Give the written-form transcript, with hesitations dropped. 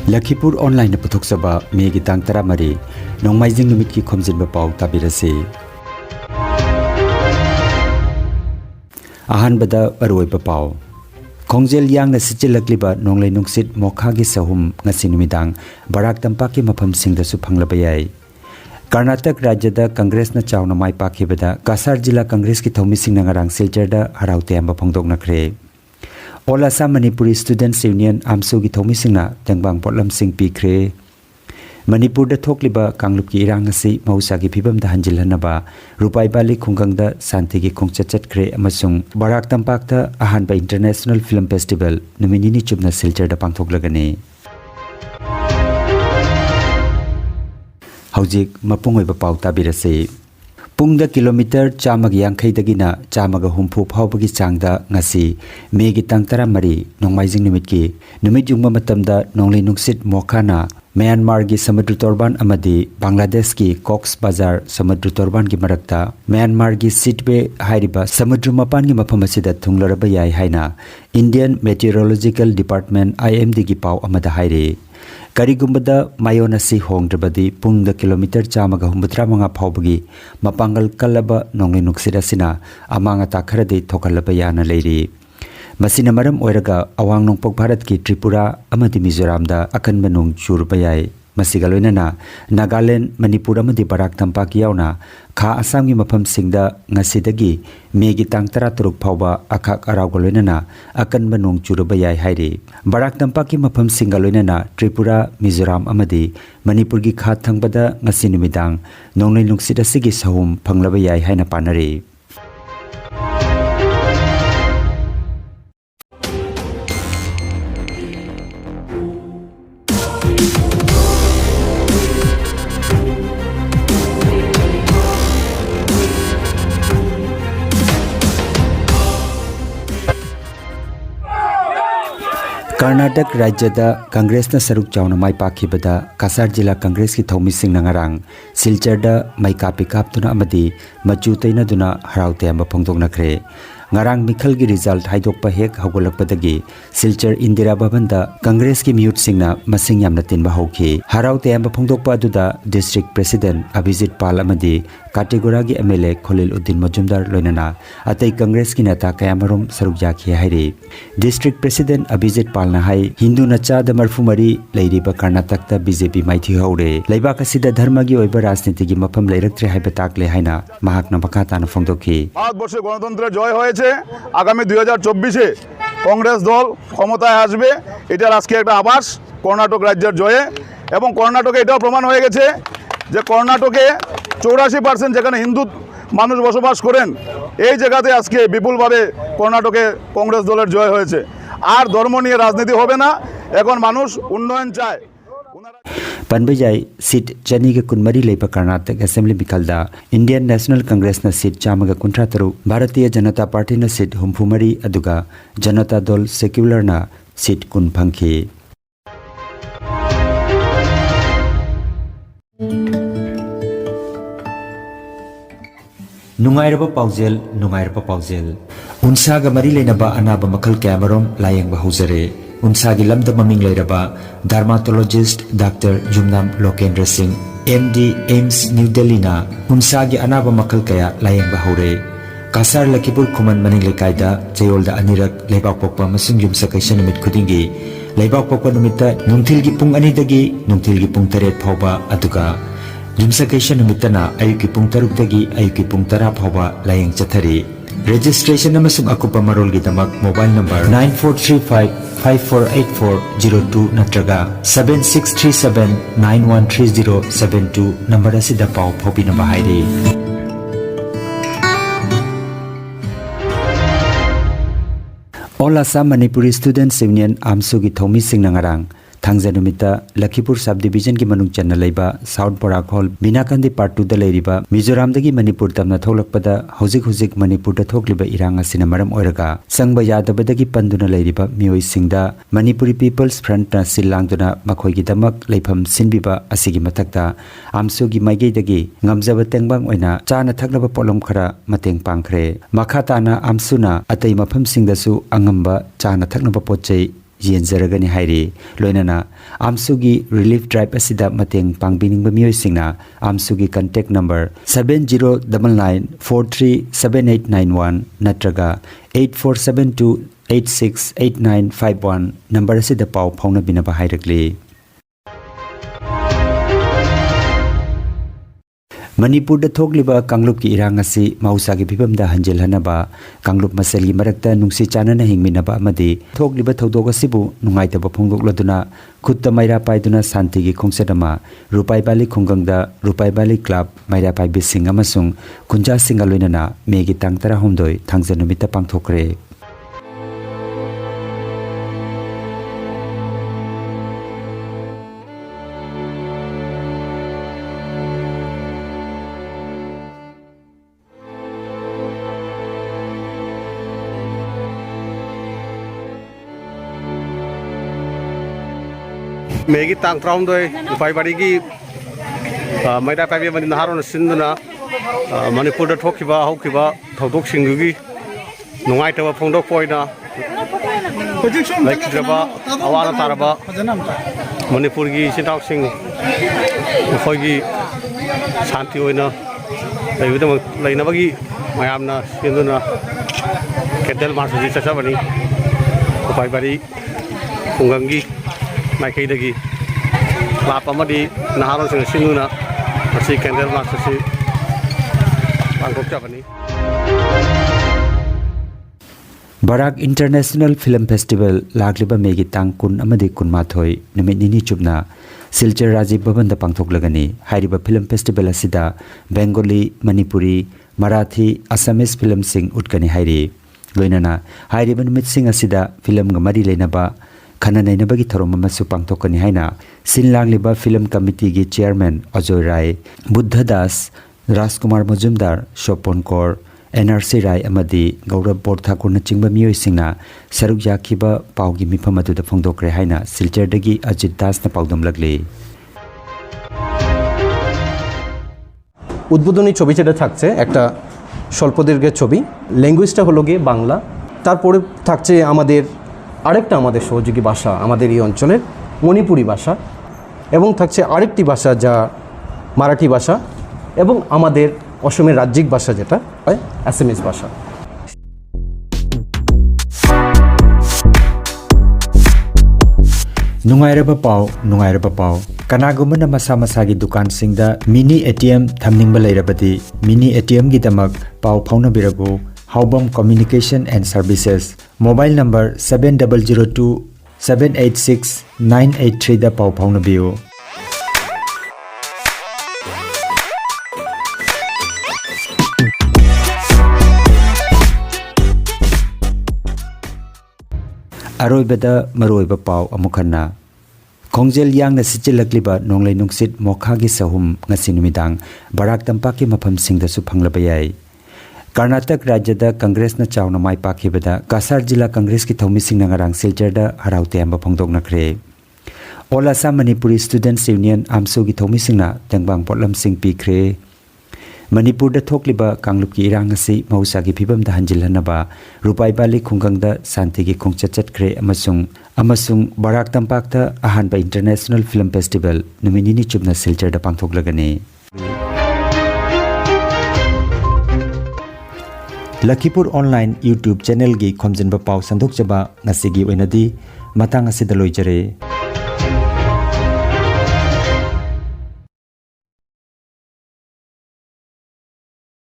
Lakhipur online puthok saba megi tang tara mari nongmaijing numit ki Khomjinba Pao tabirasi. Ahan bada aroi Pao. Khongjel yang na sichilakliba nonglai nungsit mokha gi sahum ngasi numidang Barak Tampak ki mafam singda su phanglabayai. Karnataka Rajya da Congress na chawna mai pakhibada Kasar Jilla Congress ki thomi sing nangarang silchar da haraute amba phongdok nakre. All Assam Manipuri Students Union amsu gi thomi singna tangbang potlam sing pikre. Manipur da thokliba kanglup ki irang asi mausa gi phibam da hanjilhanaba rupai bali khunggang da santi gi khongchat kre amasung Barak Tampak da ahanba International Film Festival numinini chubna silchar da pangthoklagani. Haujik mapungoi Pao tabirase. Pungda kilometer chamag yangkhai dagina chamaga humpu phawbagi changda ngasi megi tang tara mari nongmaijing numit jungma matamda nonglai nungsit mokhana Myanmar gi samudra torban amadi Bangladesh ki Cox Bazar samudra torban gi marakta Myanmar gi Sitwe hairiba samudra mapan gi mafam asida thunglaraba yai haina Indian Meteorological Department IMD gi pau amada haire. Karigumbada mayonasi hongdrabadi pungda kilometer chamaga humbutra manga phawbagi mapangal kalaba nonglai nuksirasina amanga takharade thokalaba yana leiri. Masina maram oiraga awang nongpok Bharat ki Tripura amadi Mizoram da akanba nong churbayai. Masiga loinana Nagaland, Manipur amadi Barak Tampak yauna kha Assam gi mafam singda ngasidagi megi tang tara turuk phawba akhak arauga loinana akanba nong churabayai haire. Barak Tampak ki mafam singa loinana Tripura, Mizoram amadi Manipur gi kha thangbada ngasi numidang nonglai nungsit asigi sahum phanglabayai haina panare. Karnataka Rajya da Congress na saruk chawna mai pakhibada Kasar Jilla Congress ki thomi sing nangarang silchar da mai kapi kaptuna amadi machu taina duna haraute amba phongdok nakre. Ngarang mikhal gi result haidokpa hek hagolakpadagi silchar Indira Bhavan da Congress ki mute singna masing yamna tinba hokhi. Haraute amba phongdokpa aduda District President Abhijit Pal amadi Kategora gi MLA Khalil Uddin Majumdar loinana atai Congress ki neta kayamarom saruk yakhi haire. District President Abhijit Pal na hai Hindu nacha da marfumari leiriba Karnataka da BJP maithi haure. Laibak asida dharma gi oiba rajniti gi mafam leiraktre haiba takle haina mahakna bakata na phongdokhi. ভারতবর্ষে গণতন্ত্রের জয় হয়েছে আগামী 2024 এ কংগ্রেস দল ক্ষমতায় আসবে এটার আজকে একটা আভাস কর্ণাটক রাজ্যের জয়ে এবং কর্ণাটকে এটাও প্রমাণ হয়ে গেছে যে কর্ণাটকে 84% যেখানে হিন্দু মানুষ বসবাস করেন এই জায়গাতে আজকে বিপুলভাবে কর্ণাটকে কংগ্রেস দলের জয় হয়েছে আর ধর্ম নিয়ে রাজনীতি হবে না এখন মানুষ উন্নয়ন চায়। Panbajai seat Chaniga Kunmari Leipa Karnataka Assembly Mikalda Indian National Congress na seat Chamaga Kuntrataru Bharatiya Janata Party na seat Humphumari aduga Janata Dol Secular na seat Kunpangki. Nungairaba Paujel Unsaga Mari Lenaba Anaba Makal Cameron Layang Bahuzare Unsagi lamda maming lairaba dermatologist Dr. Jumnam Lokendra Singh MD AIMS New Delhi na unsagi anaba makal kaya layang bahure. Kasar Lakhipur Kuman maning lekaida Jayolda anirak leibak pokpa masung yumsa kaisa numit khudingi leibak pokpa numita nungthilgi pung anidagi nungthilgi pung 8 phawba aduga yumsa kaisa numitana ayuki pung 3 dagi ayuki pung 10 phawba layang chathari. Registration namasung akupa marol gidamak mobile number 9435548402 natraga 7637913072 number asida pau phobi na bahairi. All Assam Manipuri Students Union amsu gi thomi sing nangarang Thangjanumita Lakhipur Subdivision ki manung channa leiba South Barak Hall Binakandi Part 2 da leiriba Mizoram dagi Manipur tamna tholakpada hojik Manipur da thokliba iranga sina maram oiraga sangba yadabadagi panduna leiriba mioi singda Manipuri People's Front na silangduna makhoi gi damak leifam sinbiba asigi matakta amsu gi maigei dagi ngamjaba tengbang oina chana thaknaba polom khara mateng pangkhre makhatana amsuna atai mafam singdasu angamba chana thaknaba pochei yenjaragani hairi loinana amsugi relief drive asida mateng pangbiningba miyoisingna amsugi contact number 7099437891 natraga 8472868951 number asida pau phauna binaba hairagli Manipur da thokliba Kanglup ki irang asi mausa ki phibam da hanjel hanaba Kanglup masal gi marakta nungsi chanana hingminaba amadi thokliba thodok asibu nungaitaba phongdokladuna khutta maira paiduna santi gi khongsadama rupai bali khongangda rupai bali club maira pai bising amasung kunja singaloinana megi tangtara homdoi thangjanumita pangthokre Megi tang traum doi upai bari gi maida pai be mani naharon sinduna Manipur da thokiba haukiba thodok singugi nungai tawa phongdok poina laikjaba awana taraba Manipur gi sintaw sing khoi gi shanti oina laibudam lainabagi mayamna sinduna kedel marsuji chachabani upai bari khungangi Naikaidagi Lapamadi Naharon Sinuna Asi Candle Master Bangkok Japanese Barak International Film Festival Lagliba Megi Tangkun Amadi Kunmathoi Numit Nini Chubna Silchar Rajiv Bhavan da Pangthoklagani Hairiba Film Festival asida Bengali Manipuri Marathi Assamese film sing utkani hairi loinana hairiba numit sing asida film gamari leinaba khana nainabagi thorom amasu pangthokani haina sinlangliba film committee gi chairman Ajoy Rai Buddha Das Rajkumar Majumdar Shopon Kaur NRC Rai amadi Gaurav Borthakur na chingba miyoi singna saruk yakhiba paugi mifam adu da phongdokre haina Silchar dagi Ajit Das na paudam lagli উদ্বোধনী ছবি যেটা থাকছে একটা স্বল্পদৈর্ঘ্যের ছবি ল্যাঙ্গুয়েজটা হলো গিয়ে বাংলা তারপরে থাকছে আমাদের আরেকটা আমাদের সহযোগী ভাষা আমাদের এই অঞ্চলের মণিপুরি ভাষা এবং থাকছে আরেকটি ভাষা যা মারাঠি ভাষা এবং আমাদের অসমের রাজ্যিক ভাষা যেটা হয় অ্যাসামিজ ভাষা Nungairaba pau kanagumana masa masagi dukan singda mini ATM thamningba leirabati mini ATM gi damak pau phauna birago Haubam Communication and Services mobile number 7002 786 983 da pau phauna biu Aroibada maroiba pau amukhanna Khongjel yang na sichilakliba nonglai nungsit mokha gi sahum ngasi numidang Barak Tampak ki mafam singda su phanglaba yai Karnataka Rajyada Congress na chawna mai pakhibada Kasar Jilla Congress ki thomi singna ngarang Silchar da haraute amba phongdok nakre All Assam Manipuri Students Union amsu gi thomi singna tengbang potlam sing pikre Manipur da thokliba Kanglup ki irang asi mausa gi phibam da hanjilhanaba rupai bali khunggang da santi gi khongchachat kre amasung Barak Tampak da ahanba International Film Festival numini chubna Silchar da pangthoklagani Lakhipuronline YouTube channel gi Khomjinba Pao sandok chaba ngasigi oinadi matang asida loijare